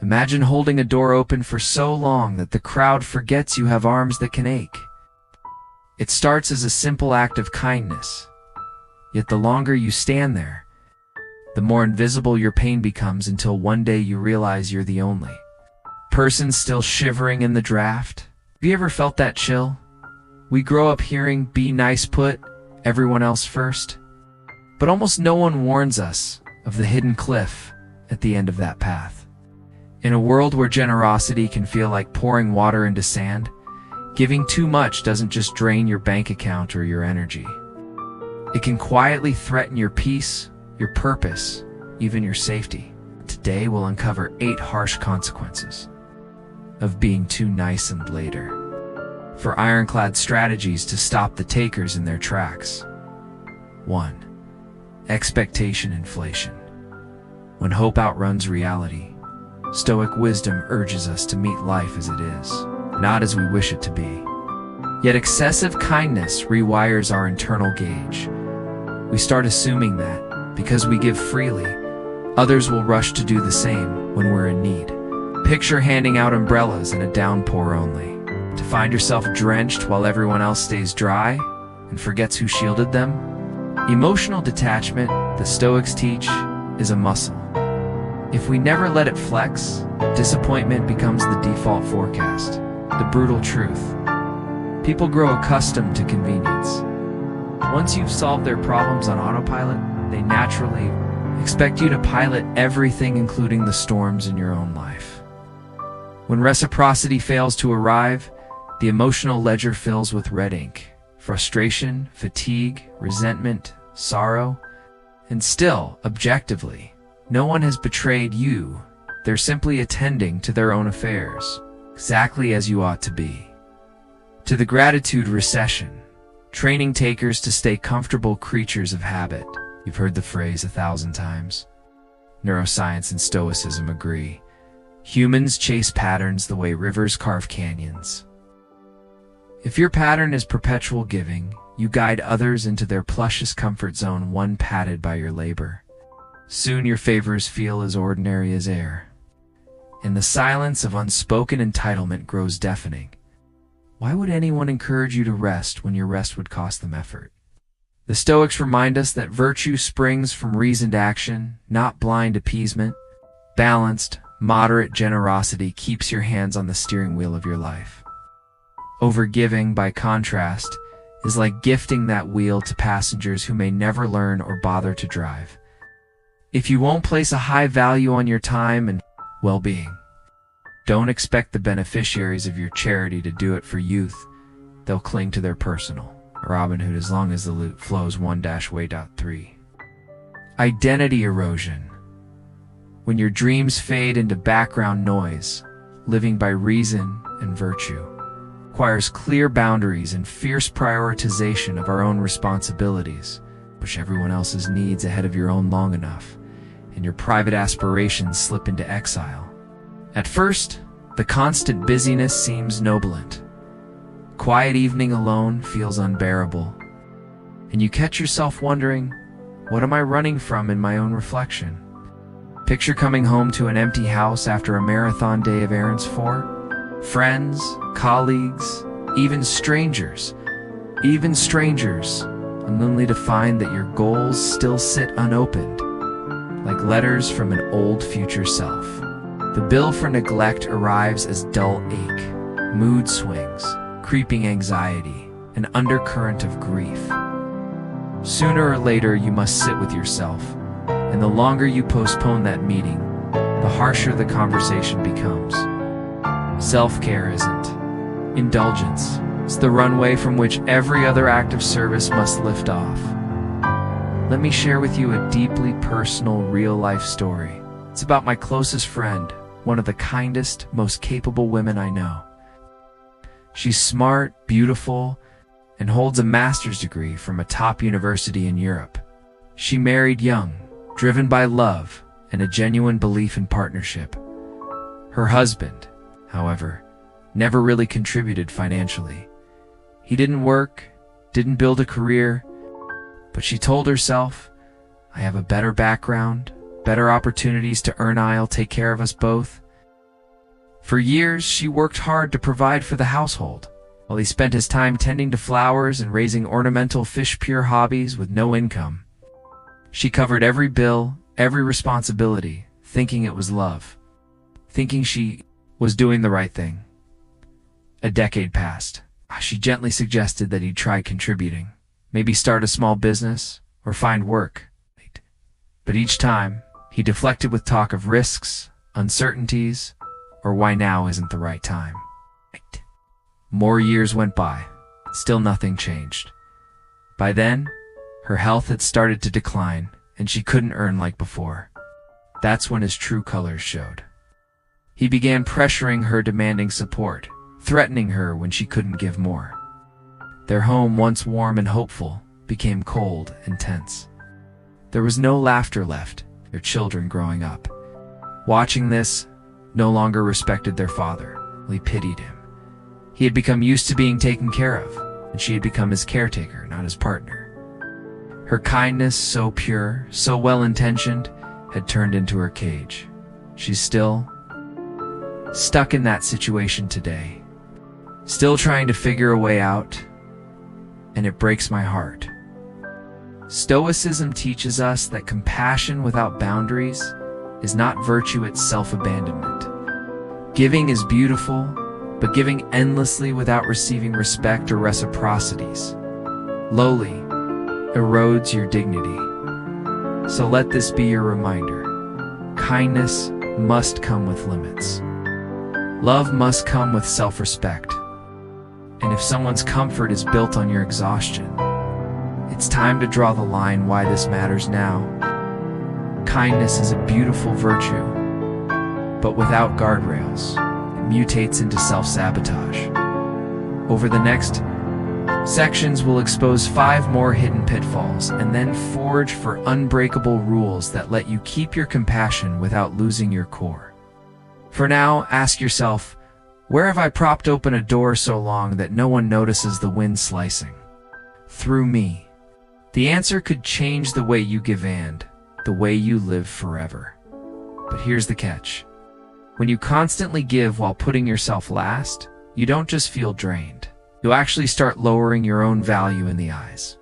Imagine holding a door open for so long that the crowd forgets you have arms that can ache. It starts as a simple act of kindness, yet the longer you stand there, the more invisible your pain becomes until one day you realize you're the only person still shivering in the draft. Have you ever felt that chill? We grow up hearing, "Be nice, put everyone else first," but almost no one warns us of the hidden cliff at the end of that path. In a world where generosity can feel like pouring water into sand, giving too much doesn't just drain your bank account or your energy. It can quietly threaten your peace, your purpose, even your safety. Today we'll uncover 8 harsh consequences of being too nice and later. For ironclad strategies to stop the takers in their tracks. 1. Expectation inflation. When hope outruns reality, Stoic wisdom urges us to meet life as it is, not as we wish it to be. Yet excessive kindness rewires our internal gauge. We start assuming that, because we give freely, others will rush to do the same when we're in need. Picture handing out umbrellas in a downpour only, to find yourself drenched while everyone else stays dry and forgets who shielded them. Emotional detachment, the Stoics teach, is a muscle. If we never let it flex, disappointment becomes the default forecast. The brutal truth. People grow accustomed to convenience. Once you've solved their problems on autopilot, they naturally expect you to pilot everything, including the storms in your own life. When reciprocity fails to arrive, the emotional ledger fills with red ink. Frustration, fatigue, resentment, sorrow. And still, objectively, no one has betrayed you. They're simply attending to their own affairs, exactly as you ought to be. To the gratitude recession, training takers to stay comfortable creatures of habit. You've heard the phrase 1,000 times. Neuroscience and Stoicism agree. Humans chase patterns the way rivers carve canyons. If your pattern is perpetual giving, you guide others into their plushest comfort zone, one padded by your labor. Soon your favors feel as ordinary as air, and the silence of unspoken entitlement grows deafening. Why would anyone encourage you to rest when your rest would cost them effort? The Stoics remind us that virtue springs from reasoned action, not blind appeasement. Balanced, moderate generosity keeps your hands on the steering wheel of your life. Overgiving, by contrast, is like gifting that wheel to passengers who may never learn or bother to drive. If you won't place a high value on your time and well-being, don't expect the beneficiaries of your charity to do it for youth. They'll cling to their personal Robin Hood as long as the loot flows. 1-way.3. Identity erosion. When your dreams fade into background noise, living by reason and virtue requires clear boundaries and fierce prioritization of our own responsibilities. Push everyone else's needs ahead of your own long enough, and your private aspirations slip into exile. At first, the constant busyness seems noblant. Quiet evening alone feels unbearable, and you catch yourself wondering, what am I running from in my own reflection? Picture coming home to an empty house after a marathon day of errands for friends, colleagues, even strangers, and only to find that your goals still sit unopened, like letters from an old future self. The bill for neglect arrives as dull ache, mood swings, creeping anxiety, an undercurrent of grief. Sooner or later, you must sit with yourself, and the longer you postpone that meeting, the harsher the conversation becomes. Self-care isn't indulgence. It's the runway from which every other act of service must lift off. Let me share with you a deeply personal, real-life story. It's about my closest friend, one of the kindest, most capable women I know. She's smart, beautiful, and holds a master's degree from a top university in Europe. She married young, driven by love and a genuine belief in partnership. Her husband, however, never really contributed financially. He didn't work, didn't build a career, but she told herself, I have a better background, better opportunities to earn. I'll take care of us both. For years, she worked hard to provide for the household, while he spent his time tending to flowers and raising ornamental fish, pure hobbies with no income. She covered every bill, every responsibility, thinking it was love, thinking she was doing the right thing. A decade passed. She gently suggested that he try contributing, maybe start a small business or find work. But each time, he deflected with talk of risks, uncertainties, or why now isn't the right time. More years went by. Still nothing changed. By then, her health had started to decline, and she couldn't earn like before. That's when his true colors showed. He began pressuring her, demanding support, threatening her when she couldn't give more. Their home, once warm and hopeful, became cold and tense. There was no laughter left, their children growing up. Watching this, no longer respected their father. They pitied him. He had become used to being taken care of, and she had become his caretaker, not his partner. Her kindness, so pure, so well-intentioned, had turned into her cage. She's still stuck in that situation today, still trying to figure a way out, and it breaks my heart. Stoicism teaches us that compassion without boundaries is not virtue, it's self-abandonment. Giving is beautiful, but giving endlessly without receiving respect or reciprocities, lowly, erodes your dignity. So let this be your reminder. Kindness must come with limits. Love must come with self-respect. And if someone's comfort is built on your exhaustion, it's time to draw the line. Why this matters now. Kindness is a beautiful virtue, but without guardrails, it mutates into self-sabotage. Over the next sections, we'll expose 5 more hidden pitfalls and then forge for unbreakable rules that let you keep your compassion without losing your core. For now, ask yourself, where have I propped open a door so long that no one notices the wind slicing through me? The answer could change the way you give and the way you live forever. But here's the catch. When you constantly give while putting yourself last, you don't just feel drained. You'll actually start lowering your own value in the eyes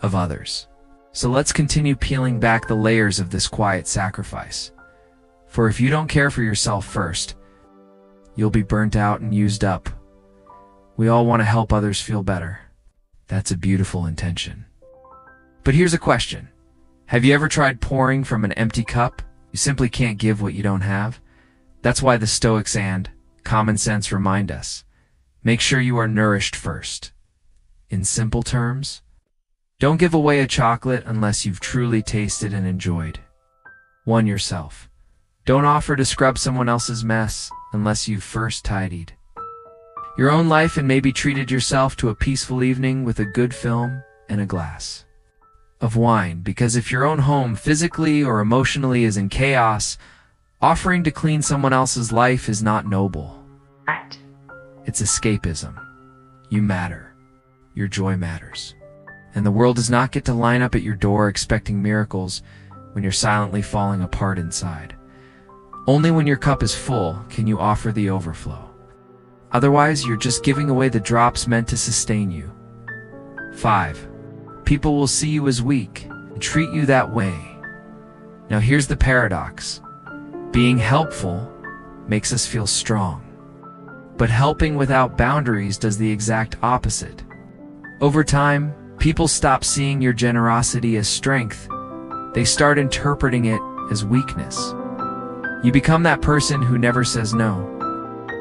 of others. So let's continue peeling back the layers of this quiet sacrifice. For if you don't care for yourself first, you'll be burnt out and used up. We all want to help others feel better. That's a beautiful intention. But here's a question. Have you ever tried pouring from an empty cup? You simply can't give what you don't have. That's why the Stoics and common sense remind us. Make sure you are nourished first. In simple terms, don't give away a chocolate unless you've truly tasted and enjoyed one yourself. Don't offer to scrub someone else's mess unless you've first tidied your own life and maybe treated yourself to a peaceful evening with a good film and a glass of wine. Because if your own home physically or emotionally is in chaos, offering to clean someone else's life is not noble. Right. It's escapism. You matter. Your joy matters. And the world does not get to line up at your door expecting miracles when you're silently falling apart inside. Only when your cup is full can you offer the overflow. Otherwise, you're just giving away the drops meant to sustain you. 5. People will see you as weak and treat you that way. Now here's the paradox. Being helpful makes us feel strong. But helping without boundaries does the exact opposite. Over time, people stop seeing your generosity as strength. They start interpreting it as weakness. You become that person who never says no.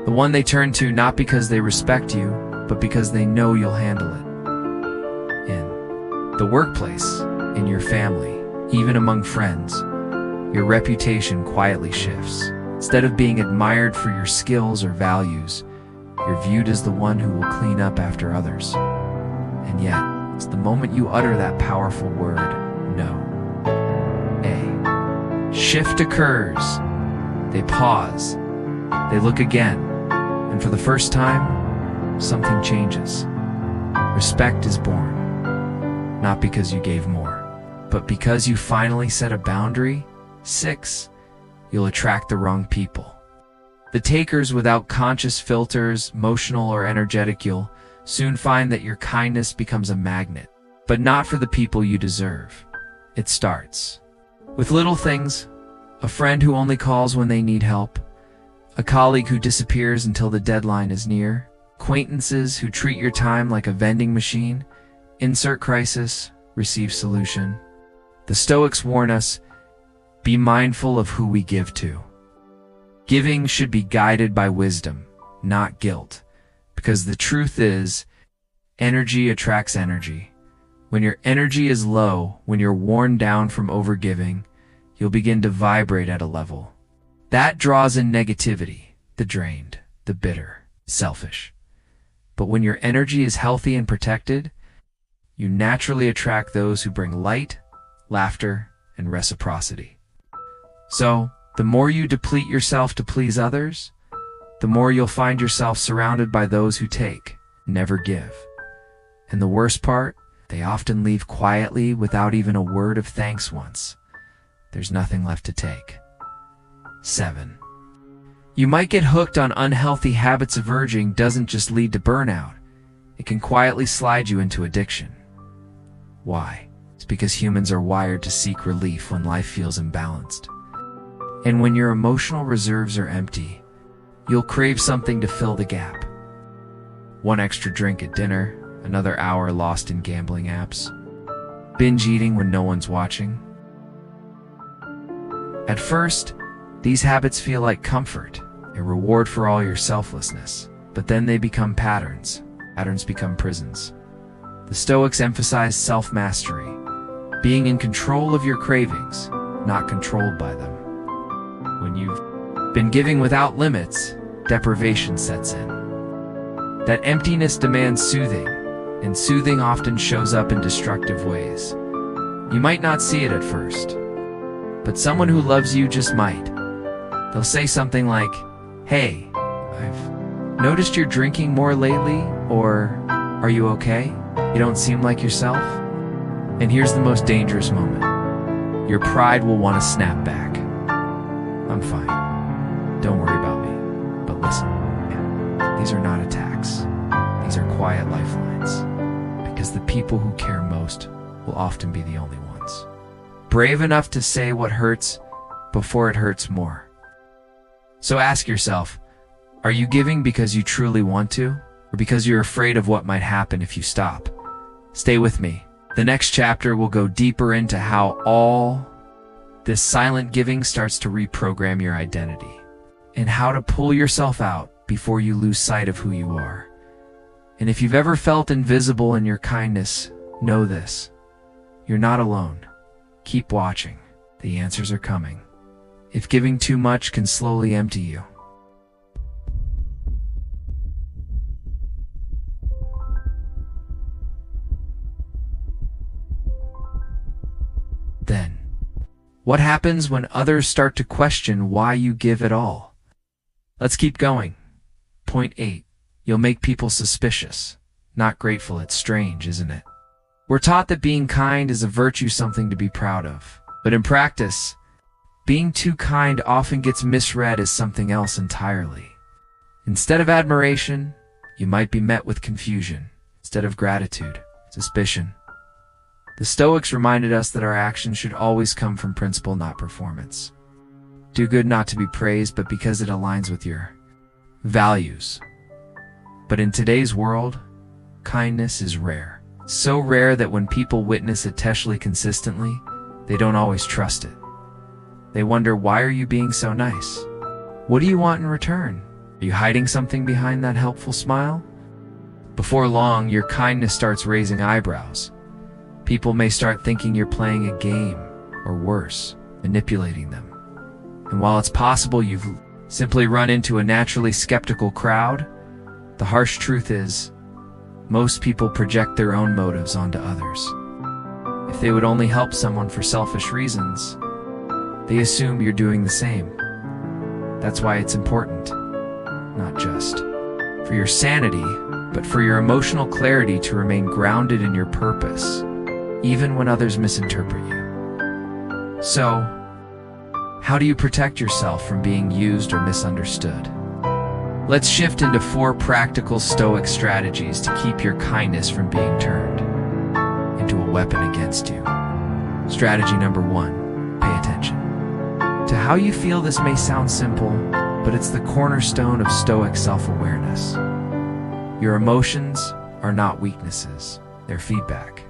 The one they turn to not because they respect you, but because they know you'll handle it. In the workplace, in your family, even among friends, your reputation quietly shifts. Instead of being admired for your skills or values, you're viewed as the one who will clean up after others. And yet, it's the moment you utter that powerful word, no, a shift occurs. They pause. They look again. And for the first time, something changes. Respect is born. Not because you gave more, but because you finally set a boundary. 6. You'll attract the wrong people. The takers without conscious filters, emotional or energetic, you'll soon find that your kindness becomes a magnet, but not for the people you deserve. It starts with little things: a friend who only calls when they need help, a colleague who disappears until the deadline is near, acquaintances who treat your time like a vending machine. Insert crisis, receive solution. The Stoics warn us, be mindful of who we give to. Giving should be guided by wisdom, not guilt, because the truth is, energy attracts energy. When your energy is low, when you're worn down from overgiving, you'll begin to vibrate at a level that draws in negativity, the drained, the bitter, selfish. But when your energy is healthy and protected, you naturally attract those who bring light, laughter, and reciprocity. So, the more you deplete yourself to please others, the more you'll find yourself surrounded by those who take, never give. And the worst part, they often leave quietly without even a word of thanks once there's nothing left to take. 7. You might get hooked on unhealthy habits. Averting doesn't just lead to burnout, it can quietly slide you into addiction. Why? It's because humans are wired to seek relief when life feels imbalanced. And when your emotional reserves are empty, you'll crave something to fill the gap. One extra drink at dinner, another hour lost in gambling apps, binge eating when no one's watching. At first, these habits feel like comfort, a reward for all your selflessness, but then they become patterns. Patterns become prisons. The Stoics emphasize self-mastery, being in control of your cravings, not controlled by them. When you've been giving without limits, deprivation sets in. That emptiness demands soothing, and soothing often shows up in destructive ways. You might not see it at first, but someone who loves you just might. They'll say something like, "Hey, I've noticed you're drinking more lately," or "Are you okay? You don't seem like yourself." And here's the most dangerous moment. Your pride will want to snap back. "I'm fine. Don't worry about me." But listen, these are not attacks. These are quiet lifelines. Because the people who care most will often be the only ones brave enough to say what hurts before it hurts more. So ask yourself, are you giving because you truly want to, or because you're afraid of what might happen if you stop? Stay with me. The next chapter will go deeper into how all this silent giving starts to reprogram your identity, and how to pull yourself out before you lose sight of who you are. And if you've ever felt invisible in your kindness, know this: you're not alone. Keep watching. The answers are coming. If giving too much can slowly empty you, then what happens when others start to question why you give at all? Let's keep going. Point 8. You'll make people suspicious, not grateful. It's strange, isn't it? We're taught that being kind is a virtue, something to be proud of. But in practice, being too kind often gets misread as something else entirely. Instead of admiration, you might be met with confusion. Instead of gratitude, suspicion. The Stoics reminded us that our actions should always come from principle, not performance. Do good not to be praised, but because it aligns with your values. But in today's world, kindness is rare. So rare that when people witness it consistently, they don't always trust it. They wonder, why are you being so nice? What do you want in return? Are you hiding something behind that helpful smile? Before long, your kindness starts raising eyebrows. People may start thinking you're playing a game, or worse, manipulating them. And while it's possible you've simply run into a naturally skeptical crowd, the harsh truth is, most people project their own motives onto others. If they would only help someone for selfish reasons, they assume you're doing the same. That's why it's important, not just for your sanity, but for your emotional clarity, to remain grounded in your purpose, even when others misinterpret you. So, how do you protect yourself from being used or misunderstood? Let's shift into 4 practical Stoic strategies to keep your kindness from being turned into a weapon against you. Strategy number 1, pay attention. To how you feel, this may sound simple, but it's the cornerstone of Stoic self-awareness. Your emotions are not weaknesses, they're feedback.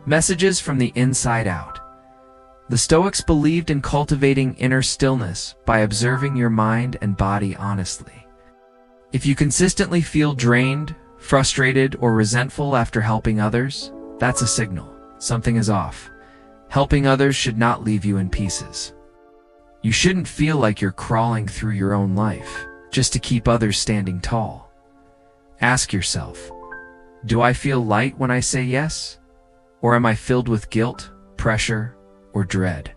Messages from the inside out. The Stoics believed in cultivating inner stillness by observing your mind and body honestly. If you consistently feel drained, frustrated, or resentful after helping others, that's a signal. Something is off. Helping others should not leave you in pieces. You shouldn't feel like you're crawling through your own life just to keep others standing tall. Ask yourself, do I feel light when I say yes? Or am I filled with guilt, pressure, or dread?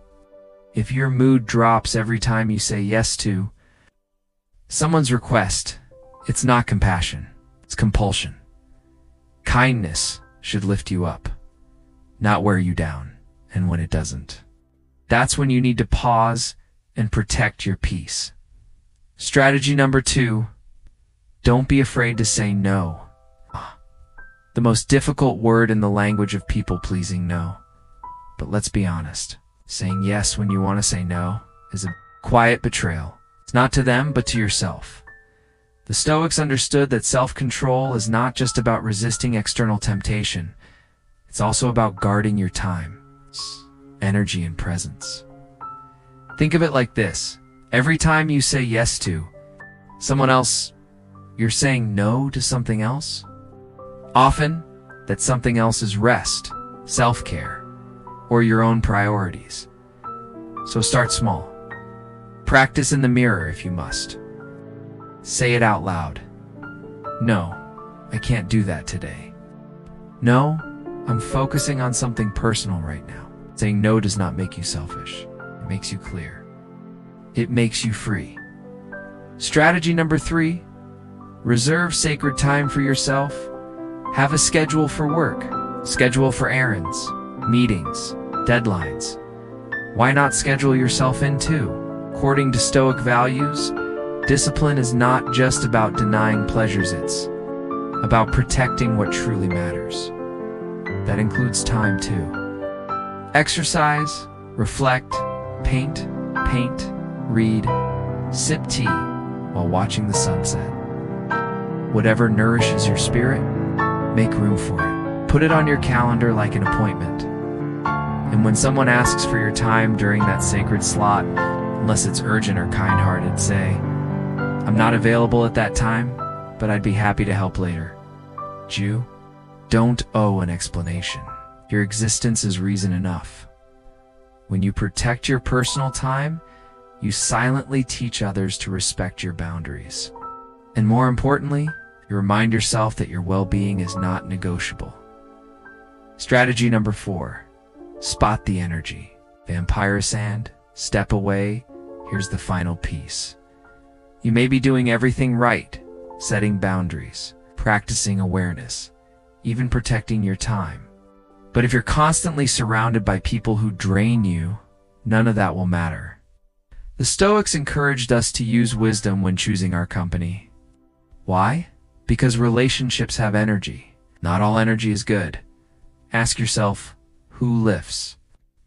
If your mood drops every time you say yes to someone's request, it's not compassion, it's compulsion. Kindness should lift you up, not wear you down. And when it doesn't, that's when you need to pause and protect your peace. Strategy number 2, don't be afraid to say no. The most difficult word in the language of people-pleasing, no. But let's be honest, saying yes when you want to say no is a quiet betrayal. It's not to them, but to yourself. The Stoics understood that self-control is not just about resisting external temptation. It's also about guarding your time, energy, and presence. Think of it like this. Every time you say yes to someone else, you're saying no to something else. Often, that something else is rest, self-care, or your own priorities. So start small. Practice in the mirror if you must. Say it out loud. No, I can't do that today. No, I'm focusing on something personal right now. Saying no does not make you selfish. It makes you clear. It makes you free. Strategy number 3, reserve sacred time for yourself. Have a schedule for work, schedule for errands, meetings, deadlines. Why not schedule yourself in too? According to Stoic values, discipline is not just about denying pleasures, it's about protecting what truly matters. That includes time too. Exercise, reflect, paint, read, sip tea while watching the sunset. Whatever nourishes your spirit, make room for it. Put it on your calendar like an appointment. And when someone asks for your time during that sacred slot, unless it's urgent or kind-hearted, say, I'm not available at that time, but I'd be happy to help later. Jew, don't owe an explanation. Your existence is reason enough. When you protect your personal time, you silently teach others to respect your boundaries. And more importantly, you remind yourself that your well-being is not negotiable. Strategy number 4, spot the energy. Vampire sand, step away, here's the final piece. You may be doing everything right, setting boundaries, practicing awareness, even protecting your time. But if you're constantly surrounded by people who drain you, none of that will matter. The Stoics encouraged us to use wisdom when choosing our company. Why? Because relationships have energy. Not all energy is good. Ask yourself, who lifts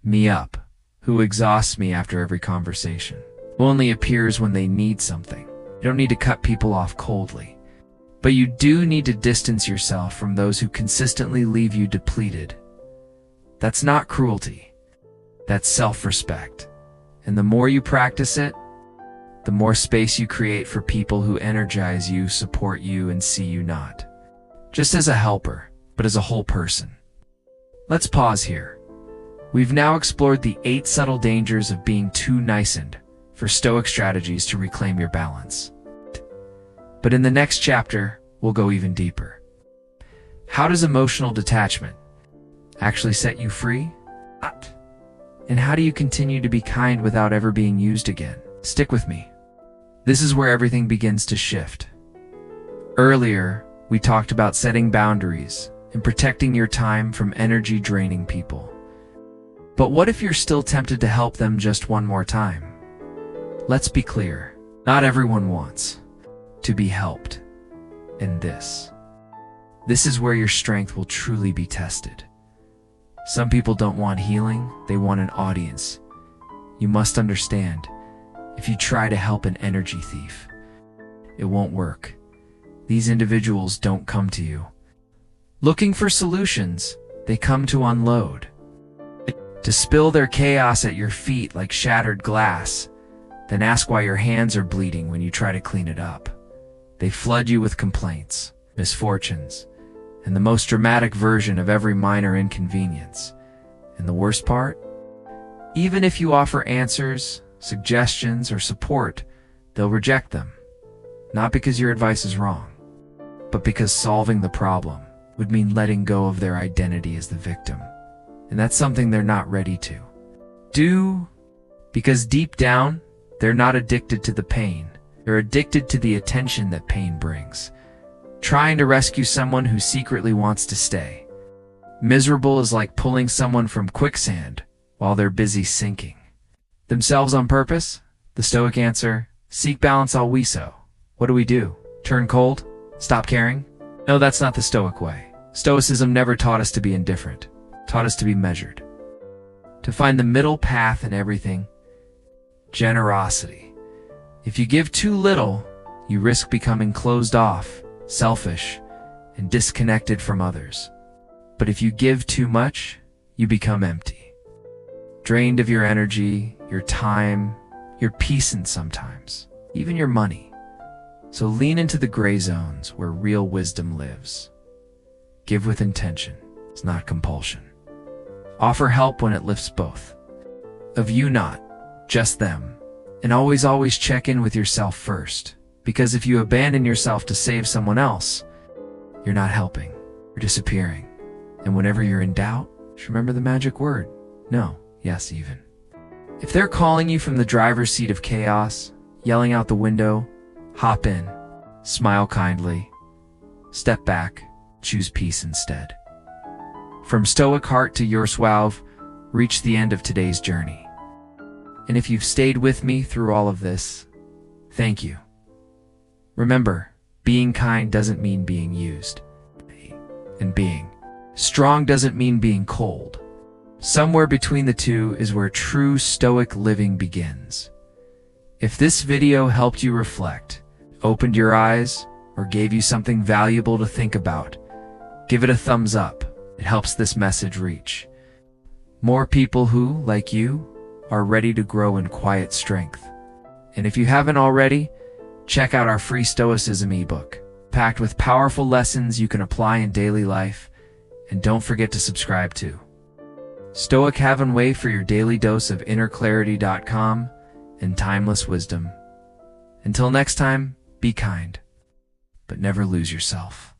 me up? Who exhausts me after every conversation? Who only appears when they need something? You don't need to cut people off coldly. But you do need to distance yourself from those who consistently leave you depleted. That's not cruelty. That's self-respect. And the more you practice it, the more space you create for people who energize you, support you, and see you not just as a helper, but as a whole person. Let's pause here. We've now explored the 8 subtle dangers of being too nicened for Stoic strategies to reclaim your balance. But in the next chapter, we'll go even deeper. How does emotional detachment actually set you free? And how do you continue to be kind without ever being used again? Stick with me. This is where everything begins to shift. Earlier, we talked about setting boundaries and protecting your time from energy-draining people. But what if you're still tempted to help them just one more time? Let's be clear. Not everyone wants to be helped. And this is where your strength will truly be tested. Some people don't want healing, they want an audience. You must understand, if you try to help an energy thief, it won't work. These individuals don't come to you looking for solutions, they come to unload. To spill their chaos at your feet like shattered glass, then ask why your hands are bleeding when you try to clean it up. They flood you with complaints, misfortunes, and the most dramatic version of every minor inconvenience. And the worst part? Even if you offer answers, suggestions, or support, they'll reject them. Not because your advice is wrong, but because solving the problem would mean letting go of their identity as the victim. And that's something they're not ready to do, because deep down, they're not addicted to the pain. They're addicted to the attention that pain brings. Trying to rescue someone who secretly wants to stay miserable is like pulling someone from quicksand while they're busy sinking themselves on purpose. The Stoic answer: seek balance always. What do? Turn cold? Stop caring? No, that's not the Stoic way. Stoicism never taught us to be indifferent. It taught us to be measured. To find the middle path in everything. Generosity. If you give too little, you risk becoming closed off, selfish, and disconnected from others. But if you give too much, you become empty. Drained of your energy, your time, your peace, and sometimes even your money. So lean into the gray zones where real wisdom lives. Give with intention, it's not compulsion. Offer help when it lifts both of you, not just them. And always check in with yourself first. Because if you abandon yourself to save someone else, you're not helping, you're disappearing. And whenever you're in doubt, just remember the magic word: no, yes, even. If they're calling you from the driver's seat of chaos, yelling out the window, hop in, smile kindly, step back, choose peace instead. From Stoic heart to your suave, reach the end of today's journey. And if you've stayed with me through all of this, thank you. Remember, being kind doesn't mean being used. And being strong doesn't mean being cold. Somewhere between the two is where true Stoic living begins. If this video helped you reflect, opened your eyes, or gave you something valuable to think about, give it a thumbs up. It helps this message reach more people who, like you, are ready to grow in quiet strength. And if you haven't already, check out our free Stoicism ebook, packed with powerful lessons you can apply in daily life. And don't forget to subscribe to Stoic Havenway for your daily dose of inner clarity.com and timeless wisdom. Until next time, be kind, but never lose yourself.